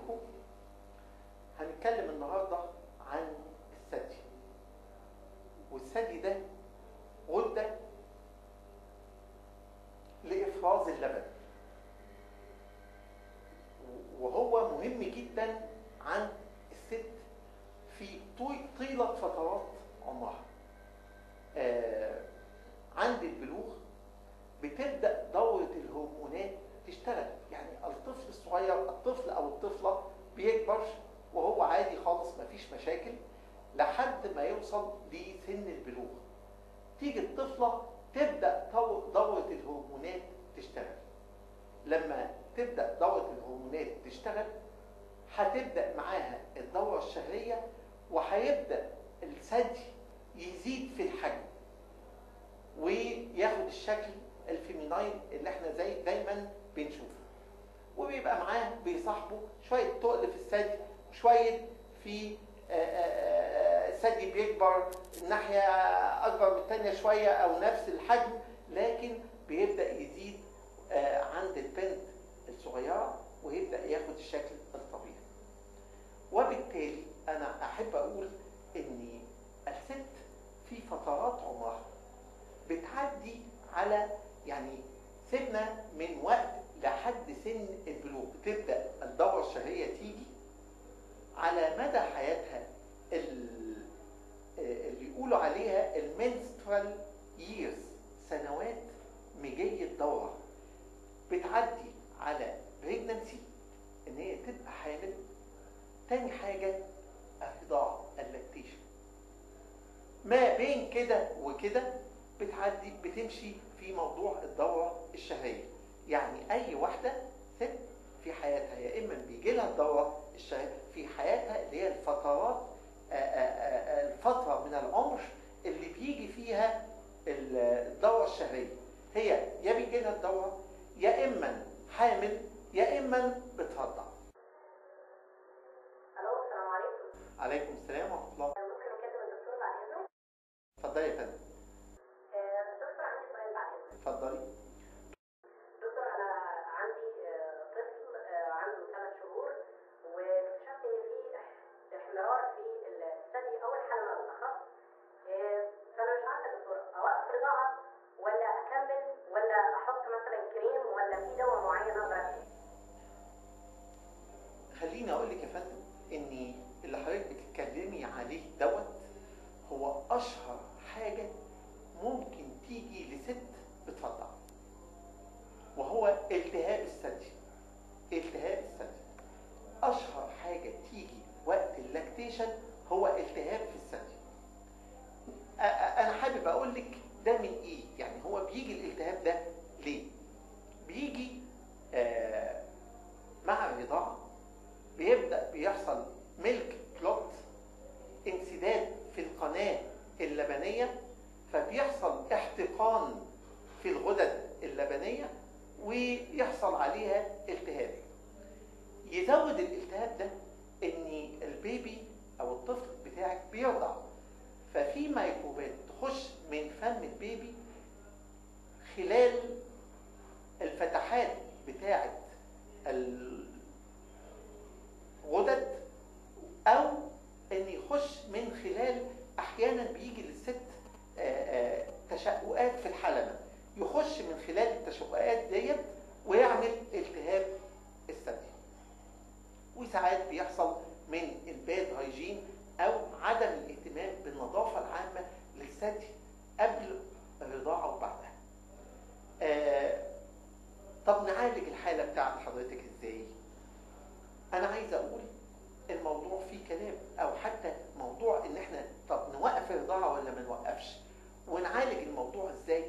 عليكم. هنتكلم النهارده عن الثدي. والثدي ده غدة لإفراز اللبن، وهو مهم جدا عند الست في طيلة فترات عمرها. عند البلوغ بتبدأ دورة الهرمونات تشتغل. يعني الطفل الصغير، الطفل أو الطفلة بيكبر وهو عادي خالص، مفيش مشاكل لحد ما يوصل لسن البلوغ. تيجي الطفلة تبدأ دورة الهرمونات تشتغل. لما تبدأ دورة الهرمونات تشتغل هتبدأ معاها الدورة الشهرية، وهيبدأ الثدي يزيد في الحجم وياخد الشكل الفيميناين اللي احنا دايما بنشوفه، وبيبقى معاه بيصاحبه شوية تقل في الثدي، شوية في الثدي بيكبر الناحية أكبر من الثانية شوية أو نفس الحجم، لكن بيبدأ يزيد عند البنت الصغيرة ويبدأ ياخد الشكل الطبيعي. وبالتالي أنا أحب أقول إن الست في فترات عمرها بتعدي على، يعني سيبنا من وقت لحد سن البلوغ، تبدأ الدورة الشهرية تيجي على مدى حياتها اللي يقولوا عليها المنسترال ييرز، سنوات مجية الدورة. بتعدي على بريجنانسي، ان هي تبقى حامل. تاني حاجة الرضاعة، اللاكتيشن. ما بين كده وكده بتمشي في موضوع الدورة الشهرية. يعني أي واحدة ست في حياتها يا إما بيجي لها الدورة الشهرية في حياتها، اللي هي الفترة من العمر اللي بيجي فيها الدورة الشهرية، هي يا بيجي لها الدورة يا إما حامل يا إما بترضع. الو، السلام عليكم. عليكم السلام ورحمة الله. ممكن اكلم الدكتور بعد اذنك؟ اتفضلي يا فندم. دكتور، عندي سؤال بعد اذنك. اتفضلي. دكتور، انا عندي طفل عنده 3 شهور، واكتشفت ان في احمرار في الثدي او الحلمه بالاخص. فانا مش عارفه يا دكتور، اوقف رضاعه ولا اكمل ولا احط مثلا كريم ولا في دواء معين اقدر اخده؟ خليني اقول لك يا فندم ان اللي حضرتك بتتكلمي عليه هو اشهر حاجه ممكن تيجي لست بترضع، وهو التهاب الثدي. التهاب الثدي اشهر حاجه تيجي وقت اللاكتيشن، هو التهاب في الثدي. انا حابب اقول لك ده من ايه. يعني هو بيجي الالتهاب ده ليه؟ بيجي مع الرضاعه بيبدأ بيحصل ميلك كلوت، انسداد في القناة اللبنية، فبيحصل احتقان في الغدد اللبنية ويحصل عليها التهاب. يزود الالتهاب ده ان البيبي او الطفل بتاعك بيرضع، ففي ميكروبات تخش من فم البيبي خلال الفتحات بتاعة غدد، او ان يخش من خلال، احيانا بيجي للست تشققات في الحلمه، يخش من خلال التشققات ديت ويعمل التهاب الثدي. وساعات بيحصل من الباد هايجين او عدم الاهتمام بالنظافه العامه للثدي قبل الرضاعه وبعدها. طب نعالج الحاله بتاعت حضرتك ازاي؟ انا عايز اقول الموضوع فيه كلام، او حتى موضوع ان احنا طب نوقف الرضاعه ولا ما نوقفش، ونعالج الموضوع ازاي.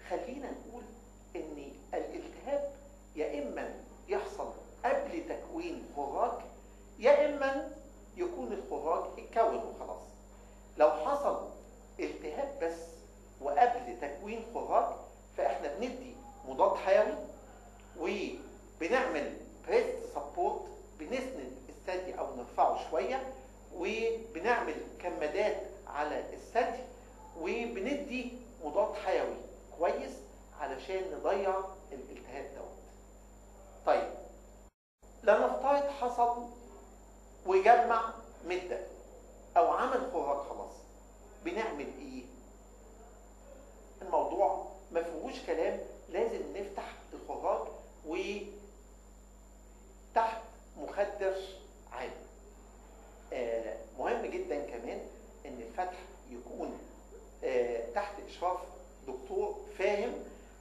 خلينا نقول ان الالتهاب يا اما يحصل قبل تكوين خراج، يا اما يكون الخراج اتكون وخلاص. لو حصل التهاب بس وقبل تكوين خراج، فاحنا بندي مضاد حيوي وبنعمل بريست سبورت، بنسند الثدي او نرفعه شويه، وبنعمل كمادات على الثدي، وبندي مضاد حيوي كويس علشان نضيع الالتهاب دوت. طيب لنفترض حصل وجمع مدة او عمل خراج خلاص، بنعمل ايه؟ الموضوع ما فيهوش كلام، لازم نفتح الخراج وتحت مخدر عام. مهم جدا كمان ان الفتح يكون تحت اشراف دكتور فاهم،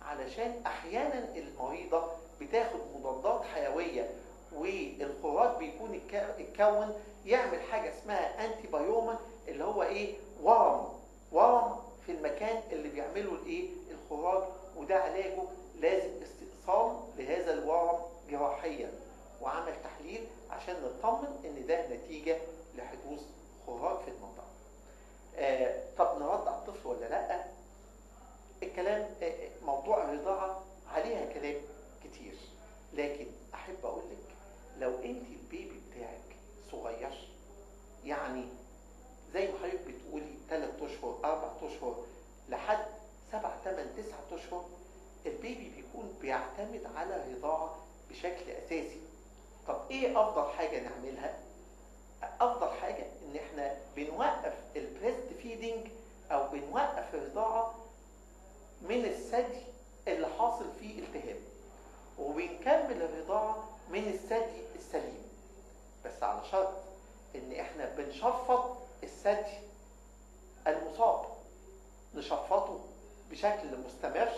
علشان احيانا المريضه بتاخد مضادات حيويه والخراج بيكون اتكون يعمل حاجه اسمها انتي بايوما، اللي هو ايه؟ ورم في المكان اللي بيعمله الايه؟ الخراج، وده علاجه لازم استئصال لهذا الورم جراحيا وعمل تحليل عشان نطمن ان ده نتيجه لحدوث خراج في المنطقه. طب نرضع الطفل ولا لا؟ الكلام موضوع الرضاعه عليها كلام كتير، لكن احب اقول لك لو انت البيبي بتاعك صغير، يعني زي ما حضرتك بتقولي 3 اشهر 4 اشهر لحد 7 8 9 اشهر، البيبي بيكون بيعتمد على الرضاعه بشكل اساسي. طب ايه افضل حاجه نعملها؟ افضل حاجه ان احنا بنوقف البريست فيدنج او بنوقف الرضاعه من الثدي اللي حاصل فيه التهاب، وبنكمل الرضاعه من الثدي السليم، بس على شرط ان احنا بنشفط الثدي المصاب، نشفطه بشكل مستمر،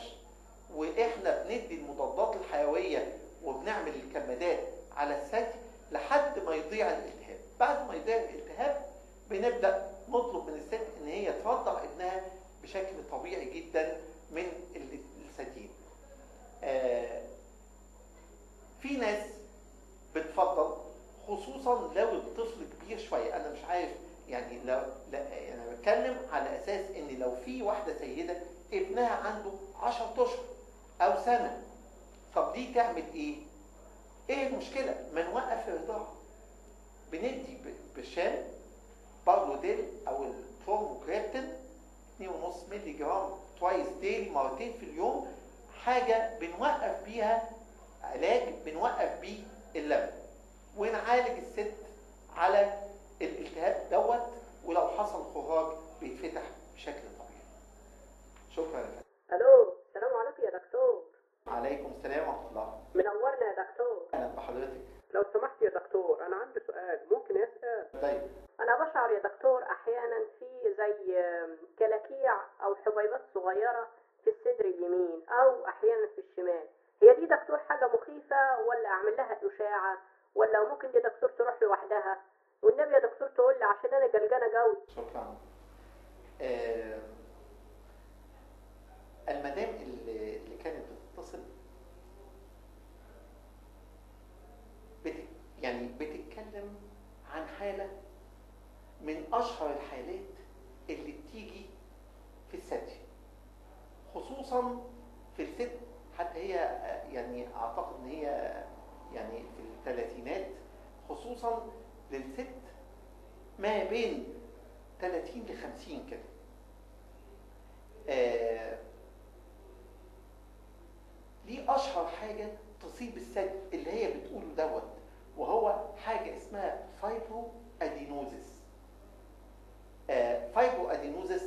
واحنا بندي المضادات الحيويه وبنعمل الكمادات على الثدي لحد ما يضيع الالتهاب. بعد ما يضيع الالتهاب بنبدا نطلب من الست ان هي ترضع ابنها بشكل طبيعي جدا من الثديين. في ناس بتفضل، خصوصا لو الطفل كبير شويه، انا مش عارف يعني، لو لا انا بتكلم على اساس ان لو في واحده سيده ابنها عنده 10 اشهر او سنه، طب دي تعمل ايه؟ ايه المشكله؟ ما نوقف الرضاعه، بندي بالشام بارلوديل او البروموكريبتين 2.5 مللي جرام توايس ديلي، مرتين في اليوم، حاجه بنوقف بيها علاج، بنوقف بيه اللبن ونعالج الست على الالتهاب دوت، ولو حصل خراج بيتفتح بشكل طبيعي. شكرا يا فندم. الو، السلام عليكم يا دكتور. عليكم السلام ورحمه الله. منورنا يا دكتور. اهلا بحضرتك. لو سمحت يا دكتور، انا عندي سؤال، ممكن اسال؟ طيب. انا بشعر يا دكتور احيانا في زي كلاكيع او حبيبات صغيره في الصدر اليمين او احيانا في الشمال، هي دي دكتور حاجه مخيفه ولا اعمل لها اشاعه، ولا ممكن دي دكتور تروح لوحدها؟ والنبي يا دكتور تقول لي عشان انا قلقانه قوي. شكرا. المدام اللي كانت بتتصل يعني بتتكلم عن حالة من أشهر الحالات اللي بتيجي في الثدي، خصوصا في الست، حتى هي يعني أعتقد إن هي يعني في الثلاثينات، خصوصا للست ما بين 30 ل 50 كده. دي أشهر حاجة تصيب الثدي اللي هي بتقوله دوت، وهو حاجة اسمها فايبرو أدينوزيس. فايبرو أدينوزيس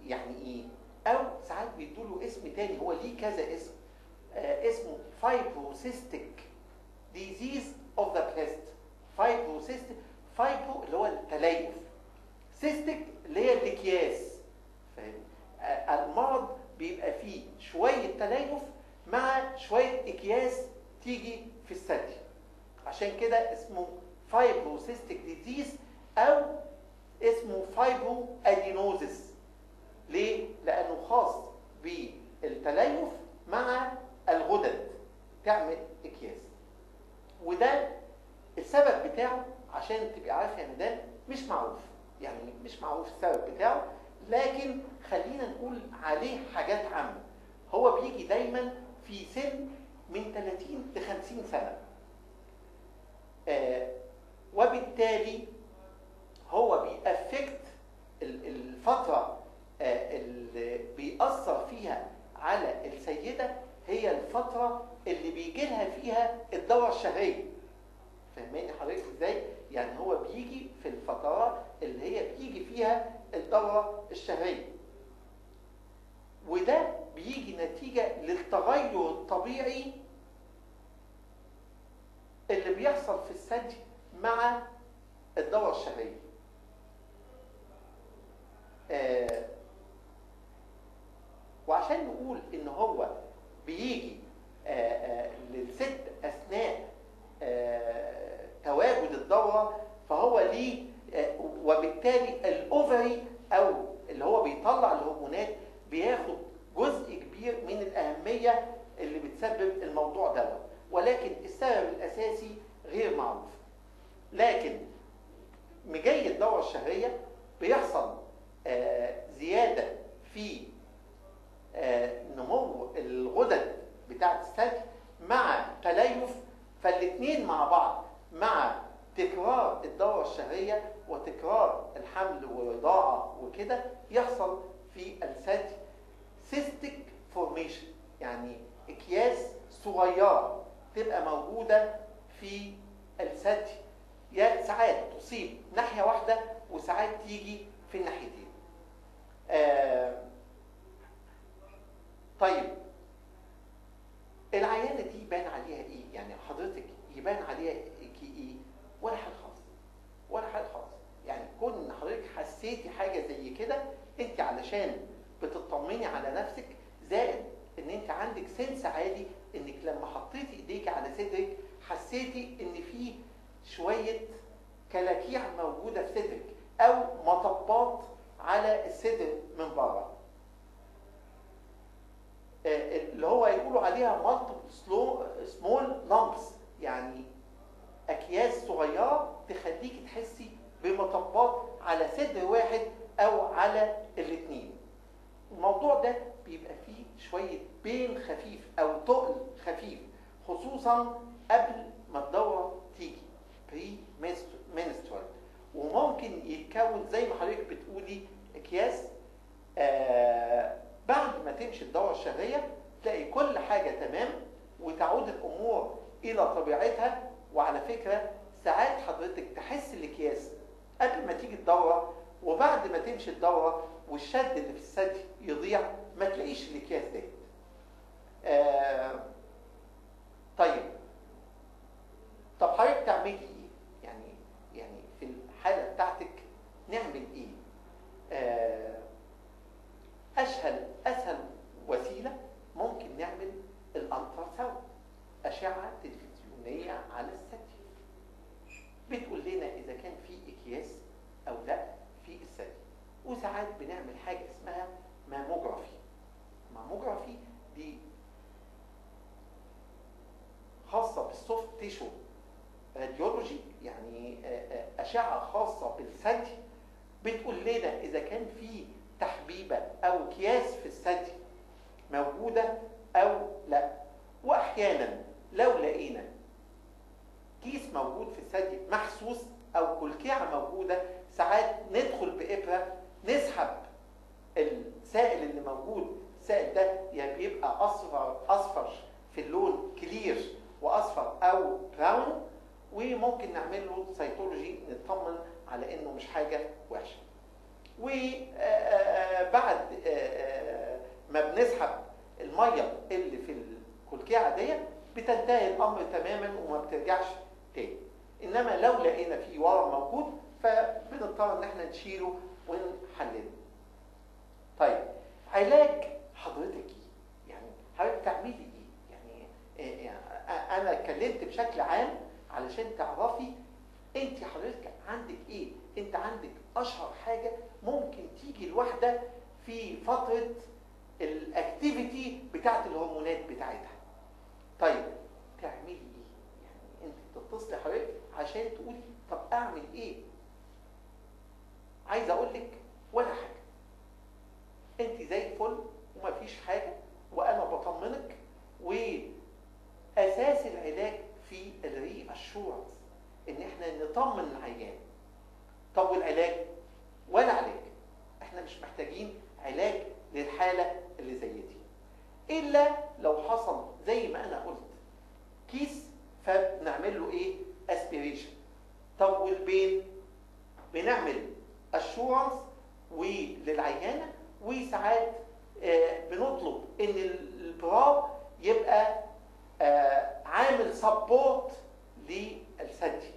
يعني إيه؟ أو ساعات بيدوله اسم تاني، هو ليه كذا اسم، اسمه فايبروسيستيك ديزيز اوف ذا بريست. فايبروسيستيك، فايبرو اللي هو التليف، سيستيك اللي هي الاكياس، فاهم؟ المرض بيبقى فيه شوية تليف مع شوية اكياس تيجي في الثدي، عشان كده اسمه فايبروسيستيك ديزيز او اسمه فايبرو ادينوزيس. ليه؟ لانه خاص بالتليف مع الغدد تعمل اكياس، وده السبب بتاعه عشان تبقى عارف يا مدام مش معروف، يعني مش معروف السبب بتاعه، لكن خلينا نقول عليه حاجات عامة. هو بيجي دايما في سن من 30 ل 50 سنة، وبالتالي هو بيأفكت الفترة اللي بيأثر فيها على السيدة، هي الفترة اللي بيجي لها فيها الدورة الشهرية. فهماني حضرتك ازاي؟ يعني هو بيجي في الفترات اللي هي بيجي فيها الدورة الشهرية، وده بيجي نتيجة للتغير الطبيعي اللي بيحصل في الثدي مع الدورة الشهرية. وعشان نقول ان هو بيجي للست اثناء تواجد الدورة، فهو ليه وبالتالي الاوفري او اللي هو بيطلع الهرمونات بياخد جزء كبير من الاهمية اللي بتسبب الموضوع ده، ولكن السبب الاساسي غير معروف. لكن مجي الدورة الشهرية بيحصل زيادة في نمو الغدد بتاعة الثدي مع تليف، فالاثنين مع بعض مع تكرار الدورة الشهرية وتكرار الحمل والرضاعة وكده يحصل في الثدي سيستيك فورميشن، يعني اكياس صغيرة تبقى موجودة في الثدي، يا ساعات تصيب ناحية واحدة وساعات تيجي في الناحيتين. طيب العيانة دي يبان عليها ايه؟ يعني حضرتك يبان عليها ايه؟ ولا حاجة خالص، ولا حاجة خالص. يعني كون ان حضرتك حسيتي حاجة زي كده، انت علشان بتطمني على نفسك، زائد ان انت عندك سنس عالي انك لما حطيتي ايديك على صدرك حسيتي ان في شوية كلاكيع موجودة في صدرك او مطبات على الصدر من بره، اللي هو يقولوا عليها multiple small lumps، يعني اكياس صغيرة تخليكي تحسي بمطبات على صدر واحد او على الاثنين. الموضوع ده بيبقى فيه شوية بين خفيف او تقل خفيف، خصوصا قبل ما الدورة تيجي بري منسترال، وممكن يتكون زي ما حضرتك بتقولي اكياس. بعد ما تمشي الدورة الشهرية تلاقي كل حاجة تمام وتعود الامور الى طبيعتها. وعلى فكرة ساعات حضرتك تحس الاكياس قبل ما تيجي الدورة، وبعد ما تمشي الدورة والشد اللي في الثدي يضيع ما تلاقيش الاكياس دي. طب حضرتك تعملي ايه؟ يعني في الحالة بتاعتك نعمل ايه؟ اسهل وسيلة ممكن نعمل الالتراساوند، اشعة تلفزيونية على الثدي، بتقول لنا اذا كان في اكياس او لا في الثدي. وساعات بنعمل حاجة اسمها ماموجرافي. ماموجرافي دي خاصة بالسوفت تيشو راديولوجي، يعني أشعة خاصة بالثدي، بتقول لنا إذا كان في تحبيبة أو أكياس في الثدي موجودة أو لا. وأحيانا لو لقينا كيس موجود في الثدي محسوس أو كلكعة موجودة، ساعات ندخل بإبرة نسحب السائل اللي موجود. السائل ده يعني بيبقى أصفر في اللون كلير وأصفر أو براون، وممكن نعمل له سيتولوجي نطمن على إنه مش حاجة وحشة. وبعد ما بنسحب المية اللي في الكلكعة دي بتنتهي الأمر تماما وما بترجعش تاني. إنما لو لقينا فيه ورم موجود فبنضطر إن احنا نشيله ونحلله. طيب علاج حضرتك يعني حضرتك تعملي ايه؟ يعني انا اتكلمت بشكل عام علشان تعرفي انت حضرتك عندك ايه. انت عندك اشهر حاجة ممكن تيجي الواحدة في فترة الاكتيفيتي بتاعت الهرمونات بتاعتها. طيب تعملي ايه؟ يعني انت تتصلي حضرتك عشان تقولي طب اعمل ايه؟ عايز اقول لك ولا حاجة، انت زي الفل ومفيش حاجة، وانا بطمنك. واساس العلاج في الري اشورنس، ان احنا نطمن العيان. طب والعلاج؟ ولا علاج، احنا مش محتاجين علاج للحالة اللي زي دي الا لو حصل زي ما انا قلت كيس، فبنعمل له ايه؟ اسبيريشن. طب والبين بنعمل اشورنس وللعيانه، وساعات بنطلب ان البراب يبقى عامل سبورت للثدي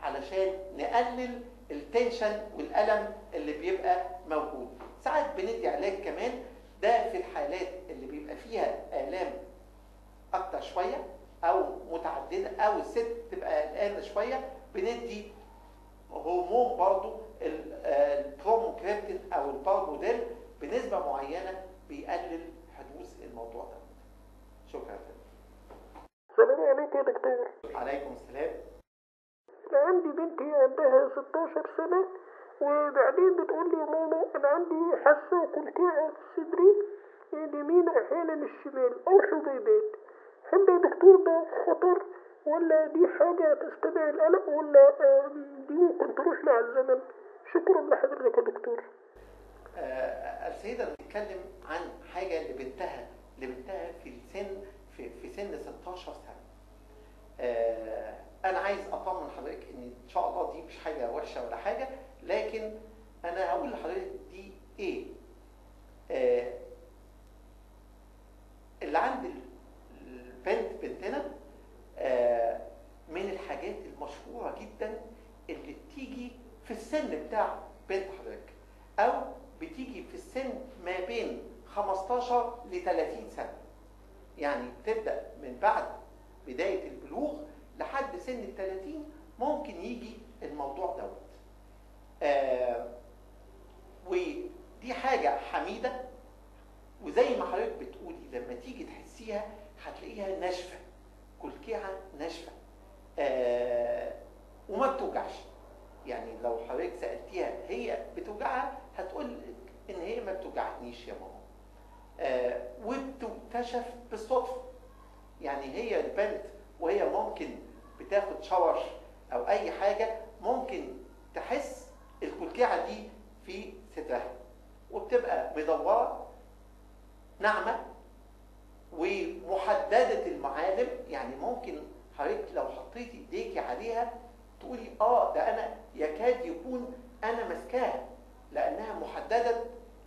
علشان نقلل التنشن والالم اللي بيبقى موجود. ساعات بندي علاج كمان، ده في الحالات اللي بيبقى فيها آلام اكتر شويه او متعدده او الست تبقى قلقانه شويه، بندي هرمون برضو البروموكريبتين او الباربوديل بنسبه معينه بيقلل حدوث الموضوع ده. شكرا. السلام عليكم يا دكتور. عليكم السلام. أنا عندي بنتي عندها 16 سنة، وبعدين بتقول لي يا ماما أنا عندي حاسة كلكعة في صدري اليمين أحيانا الشمال أو حبيبات. هل يا دكتور ده خطر، ولا دي حاجة تستدعي القلق، ولا دي ممكن تروح مع الزمن؟ شكرا لحضرتك يا دكتور. السيدة بتتكلم عن حاجة لبنتها في سن 16 سنة. أنا عايز أطمن حضرتك إن شاء الله دي مش حاجة وحشة ولا حاجة، لكن أنا هقول لحضرتك دي إيه. اللي عند بنتنا من الحاجات المشهورة جدا اللي بتيجي في السن بتاع بنت حضرتك، أو بتيجي في السن ما بين 15 ل 30 سنة. يعني تبدأ من بعد بداية البلوغ لحد سن ال 30 ممكن يجي الموضوع دوت. ودي حاجة حميدة، وزي ما حضرتك بتقولي لما تيجي تحسيها هتلاقيها ناشفة، كلكعة ناشفة وما بتوجعش. يعني لو حضرتك سألتيها هي بتوجعها هتقول ان هي ما بتوجعتنيش يا ماما. وبتكتشف بالصدفة. يعني هي البنت وهي ممكن بتاخد شاور او اي حاجة ممكن تحس الكلكعة دي في صدرها، وبتبقى مدورة ناعمة ومحددة المعالم. يعني ممكن حضرتك لو حطيتي ايديكي عليها تقولي ده انا يكاد يكون انا ماسكاها، لانها محددة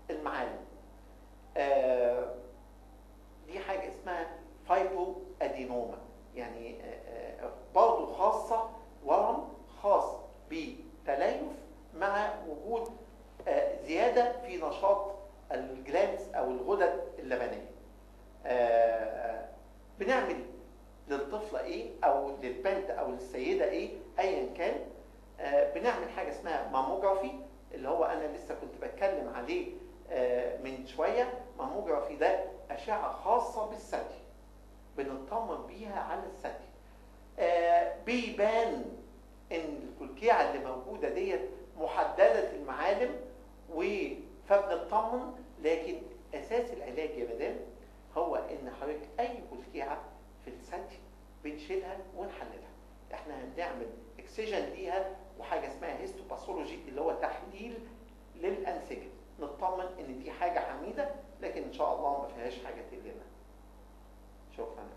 المعالم. دي حاجة اسمها فايبرو ادينوما، يعني برضه خاصة ورم خاص بتليف مع وجود زيادة في نشاط الجلاندز او الغدد اللبنية. بنعمل للطفلة ايه او للبنت او للسيدة ايه ايا كان. بنعمل حاجة اسمها ماموجرافي، اللي هو انا لسه كنت بتكلم عليه من شوية. ماموجرافي ده اشعة خاصة بالثدي، بنطمن بيها على الثدي. بيبان ان الكلكيعة اللي موجودة ديت محددة المعالم فبنطمن. لكن اساس العلاج يا مدام هو ان حضرتك اي كلكيعة في الثدي بنشيلها ونحللها. احنا هنعمل اكسجن ليها وحاجة اسمها هيستوباثولوجي اللي هو تحليل للانسجه، نطمن ان دي حاجة حميدة، لكن ان شاء الله ما فيهاش حاجة تقلقنا. شكرا.